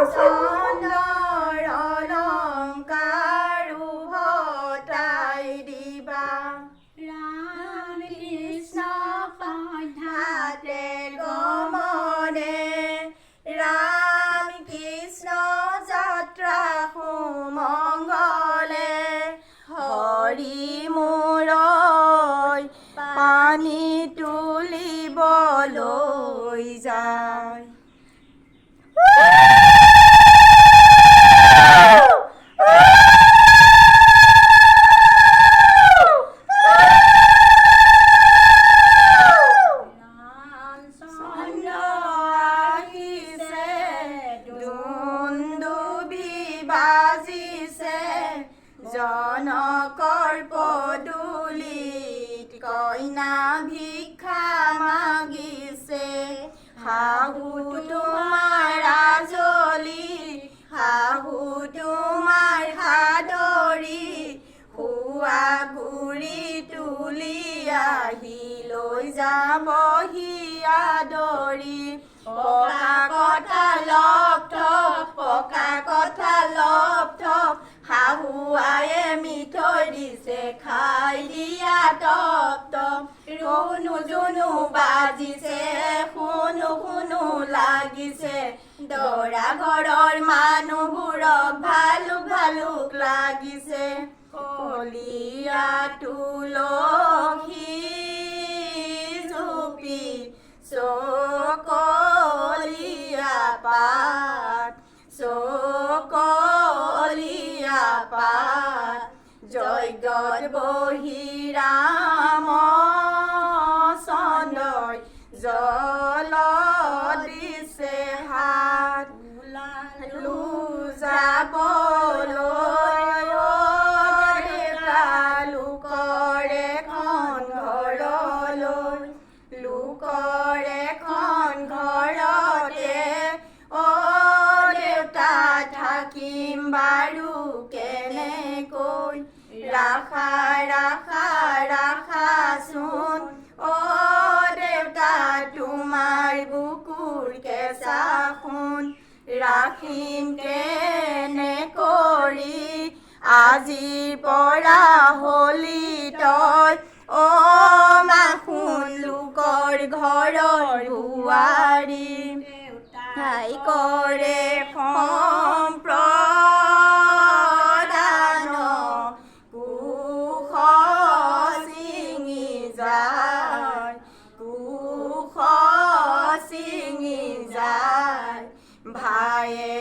চন্দৰ অলংকাৰ উভতাই দিবা ৰাম কৃষ্ণ পথাতে গমনে ৰাম কৃষ্ণ যাত্ৰা সুমংগলে হৰি মূৰৈ পানী তুলিবলৈ যায় জনকৰ পদূলিত কইনা ভিক্ষা মাগিছে শাহু তোমাৰ আজলি শাহু তোমাৰ সাদৰি শোৱা গুৰি তুলি আহি লৈ যাবহি আদৰি পকা কঁঠাল পকা কঁঠাল শাহু আয়ে মিঠৈ দিছে খাই দিয়া টপ টপ ৰুণু জুনু বাজিছে শুনো শুনো লাগিছে দৰা ঘৰৰ মানুহবোৰক ভালুক ভালুক লাগিছে কলীয়া তুলসী জুপি চকলীয়া পাত চকলীয়া পাত যজ্ঞত বহি ৰাম চন্দ্ৰই জল দিছে হাত যাবলৈ লোকৰ এখন ঘৰলৈ লোকৰ এখন ঘৰতে দেউতা থাকিম বাৰু কেনেকৈ ৰাখা ৰাখা ৰাখাচোন দেউতা তোমাৰ বুকুৰ কেঁচা সোণ ৰাখিম কেনে কৰি আজিৰ পৰা হলি তই মাখোন লোকৰ ঘৰৰ বোৱাৰী তাই কৰে সম্প্ৰদান কুশ ছিঙি যায় ভায়ে